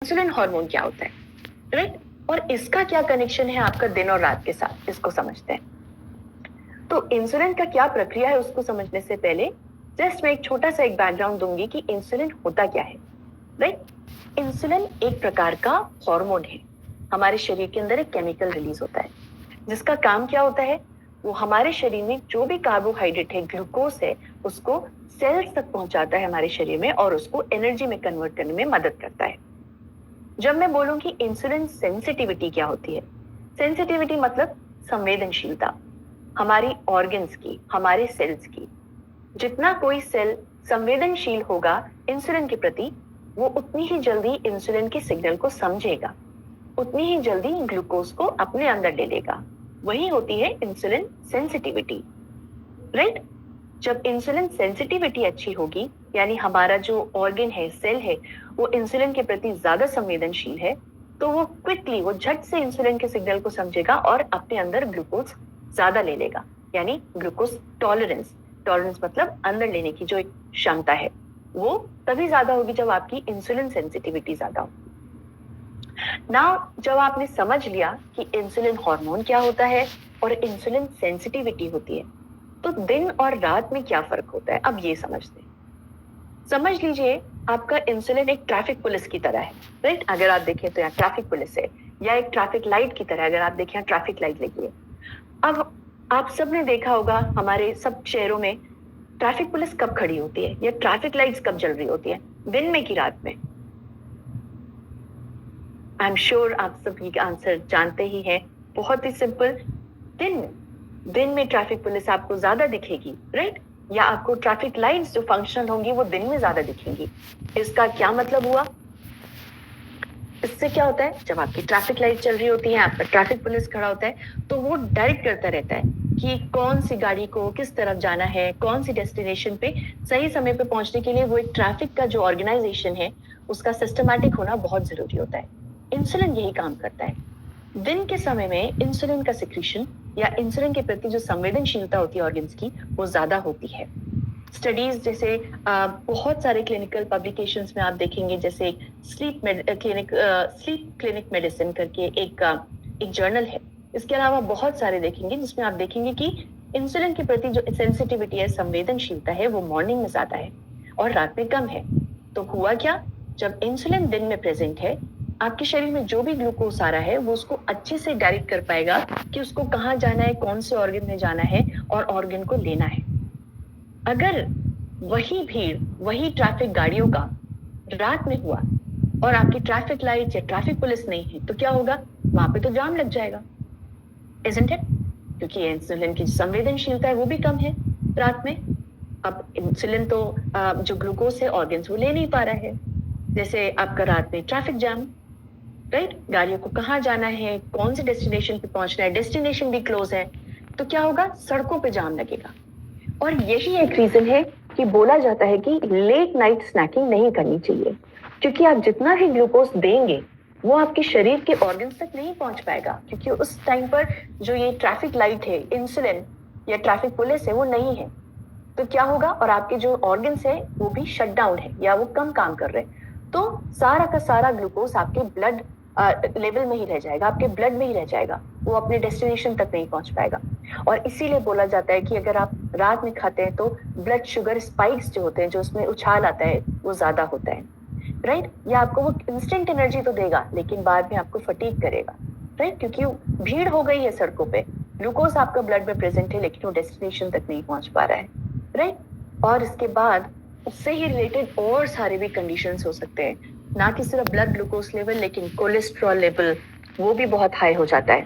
Insulin hormone क्या होता है, राइट? और इसका क्या कनेक्शन है आपका दिन और रात के साथ, इसको समझते हैं। तो इंसुलिन का क्या प्रक्रिया है उसको समझने से पहले जस्ट मैं एक छोटा सा एक बैकग्राउंड दूंगी कि इंसुलिन होता क्या है, राइट? इंसुलिन एक प्रकार का हार्मोन है। हमारे शरीर के अंदर एक केमिकल रिलीज होता है जिसका काम क्या होता है, वो हमारे शरीर में जो भी कार्बोहाइड्रेट है, ग्लूकोज है, उसको सेल्स तक पहुंचाता है हमारे शरीर में और उसको एनर्जी में कन्वर्ट करने में मदद करता है। जब मैं बोलूं कि इंसुलिन सेंसिटिविटी क्या होती है, सेंसिटिविटी मतलब संवेदनशीलता हमारी ऑर्गन्स की, हमारे सेल्स की। जितना कोई सेल संवेदनशील होगा इंसुलिन के प्रति, वो उतनी ही जल्दी इंसुलिन के सिग्नल को समझेगा, उतनी ही जल्दी ग्लूकोज को अपने अंदर ले लेगा। वही होती है इंसुलिन सेंसिटिविटी, राइट? जब इंसुलिन सेंसिटिविटी अच्छी होगी, यानी हमारा जो ऑर्गन है, सेल है, वो इंसुलिन के प्रति ज्यादा संवेदनशील है, तो वो क्विकली, वो झट से इंसुलिन के सिग्नल को समझेगा और अपने अंदर ग्लूकोज ज्यादा ले लेगा। यानी ग्लूकोज टॉलरेंस, टॉलरेंस मतलब अंदर लेने की जो एक क्षमता है, वो तभी ज्यादा होगी जब आपकी इंसुलिन सेंसिटिविटी ज्यादा हो। नाउ जब आपने समझ लिया कि इंसुलिन हार्मोन क्या होता है और इंसुलिन सेंसिटिविटी होती है, तो दिन और रात में क्या फर्क होता है, अब ये समझते हैं। समझ लीजिए आपका इंसुलिन एक ट्रैफिक पुलिस की तरह है, राइट? अगर आप देखें तो यहाँ ट्रैफिक पुलिस है, या एक ट्रैफिक लाइट की तरह, अगर आप देखें यहाँ ट्रैफिक लाइट लगी है। अब आप सबने देखा होगा हमारे सब शहरों में ट्रैफिक पुलिस कब खड़ी होती है या ट्रैफिक लाइट्स कब जल रही होती है, दिन में कि रात में? आई एम श्योर आप सभी का आंसर जानते ही हैं। बहुत ही सिंपल, दिन में। दिन में ट्रैफिक पुलिस आपको ज्यादा दिखेगी, राइट? या आपको ट्रैफिक लाइट्स जो फंक्शनल होंगी वो दिन में ज्यादा दिखेंगी। इसका क्या मतलब हुआ? इससे क्या होता है, जब आपकी ट्रैफिक लाइट चल रही होती है, आपका ट्रैफिक पुलिस खड़ा होता है, तो वो डायरेक्ट करता रहता है कि कौन सी गाड़ी को किस तरफ जाना है, कौन सी डेस्टिनेशन पे सही समय पे पहुंचने के लिए। वो एक ट्रैफिक का जो ऑर्गेनाइजेशन है, उसका सिस्टमैटिक होना बहुत जरूरी होता है। इंसुलिन यही काम करता है। दिन के समय में इंसुलिन का सिक्रीशन या इंसुलिन के प्रति जो संवेदनशीलता होती है ऑर्गन्स की, वो ज्यादा होती है। स्टडीज जैसे बहुत सारे क्लिनिकल पब्लिकेशंस में आप देखेंगे, जैसे स्लीप क्लिनिक मेडिसिन करके एक जर्नल है। इसके अलावा बहुत सारे देखेंगे जिसमें आप देखेंगे कि इंसुलिन के प्रति जो सेंसिटिविटी है, संवेदनशीलता है, वो मॉर्निंग में ज्यादा है और रात में कम है। तो हुआ क्या, जब इंसुलिन दिन में प्रेजेंट है, आपके शरीर में जो भी ग्लूकोज आ रहा है वो उसको अच्छे से डायरेक्ट कर पाएगा कि उसको कहाँ जाना है, कौन से ऑर्गन में जाना है और ऑर्गन को लेना है। अगर वही भीड़, वही ट्रैफिक गाड़ियों का रात में हुआ और आपकी ट्रैफिक लाइट या ट्रैफिक पुलिस नहीं है, तो क्या होगा? वहां पे तो जाम लग जाएगा, isn't it? क्योंकि इंसुलिन की संवेदनशीलता है वो भी कम है रात में। अब इंसुलिन तो जो ग्लूकोज है ऑर्गन्स वो ले नहीं पा रहा है। जैसे आपका रात में ट्रैफिक जैम, राइट? गाड़ियों को कहाँ जाना है, कौन सी डेस्टिनेशन पे पहुंचना है, डेस्टिनेशन भी क्लोज है, तो क्या होगा? सड़कों पे जाम लगेगा। और यही एक रीजन है कि बोला जाता है कि लेट नाइट स्नैकिंग नहीं करनी चाहिए, क्योंकि आप जितना ही ग्लूकोज देंगे वो आपके शरीर के ऑर्गन्स तक नहीं पहुंच पाएगा, क्योंकि उस टाइम पर जो ये ट्रैफिक लाइट है, इंसुलिन या ट्रैफिक पुलिस है, वो नहीं है। तो क्या होगा? और आपके जो ऑर्गन्स है वो भी शट डाउन है या वो कम काम कर रहे हैं, तो सारा का सारा ग्लूकोज आपके ब्लड लेवल में ही रह जाएगा, आपके ब्लड में ही रह जाएगा, वो अपने डेस्टिनेशन तक नहीं पहुंच पाएगा। और इसीलिए बोला जाता है कि अगर आप रात में खाते हैं तो ब्लड शुगर स्पाइक्स जो होते हैं, जो उसमें उछाल आता है, वो ज्यादा होता है, राइट? या आपको वो इंस्टेंट एनर्जी तो देगा लेकिन बाद में आपको फटीग करेगा, राइट? क्योंकि भीड़ हो गई है सड़कों पे, ग्लूकोज आपका ब्लड में प्रेजेंट है लेकिन वो डेस्टिनेशन तक नहीं पहुंच पा रहा है, राइट? और इसके बाद उससे ही रिलेटेड और सारे भी कंडीशंस हो सकते हैं, ना कि सिर्फ ब्लड ग्लूकोज लेवल, लेकिन कोलेस्ट्रॉल लेवल वो भी बहुत हाई हो जाता है,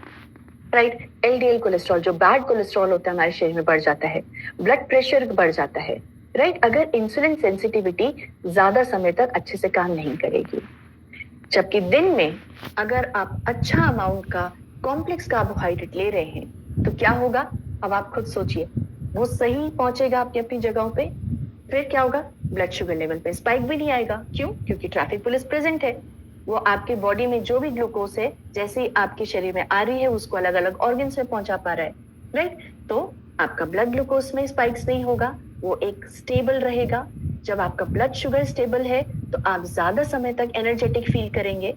राइट? एलडीएल कोलेस्ट्रॉल, जो बैड कोलेस्ट्रॉल होता है हमारे शरीर में, बढ़ जाता है। ब्लड प्रेशर बढ़ जाता है, राइट? अगर इंसुलिन सेंसिटिविटी ज्यादा समय तक अच्छे से काम नहीं करेगी। जबकि दिन में अगर आप अच्छा अमाउंट का कॉम्प्लेक्स कार्बोहाइड्रेट ले रहे हैं, तो क्या होगा? अब आप खुद सोचिए, वो सही पहुंचेगा अपनी अपनी जगहों पे, फिर क्या होगा? ब्लड शुगर लेवल पे स्पाइक भी नहीं आएगा। क्यों? क्योंकि ट्रैफिक पुलिस प्रेजेंट है, वो आपके बॉडी में जो भी ग्लूकोज है, जैसे ही आपके शरीर में आ रही है, उसको अलग अलग ऑर्गन्स में पहुंचा पा रहा है, राइट? तो आपका ब्लड ग्लूकोज में स्पाइक्स नहीं होगा, वो एक स्टेबल रहेगा। जब आपका ब्लड शुगर स्टेबल है तो आप ज्यादा समय तक एनर्जेटिक फील करेंगे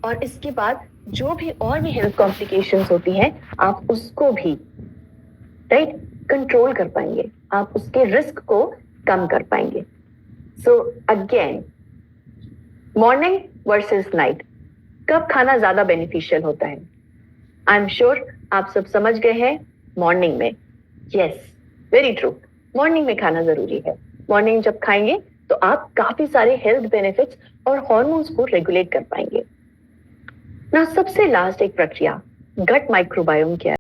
और इसके बाद जो भी और भी हेल्थ कॉम्प्लिकेशंस होती हैं आप उसको भी राइट कंट्रोल कर पाएंगे, आप उसके रिस्क को कम कर पाएंगे। So again, morning versus night, कब खाना ज्यादा बेनिफिशियल होता है? आई एम श्योर आप सब समझ गए हैं, मॉर्निंग में। यस, वेरी ट्रू, मॉर्निंग में खाना जरूरी है। मॉर्निंग जब खाएंगे तो आप काफी सारे हेल्थ बेनिफिट्स और हॉर्मोन्स को रेगुलेट कर पाएंगे ना। सबसे लास्ट एक प्रक्रिया, गट माइक्रोबायोम क्या है?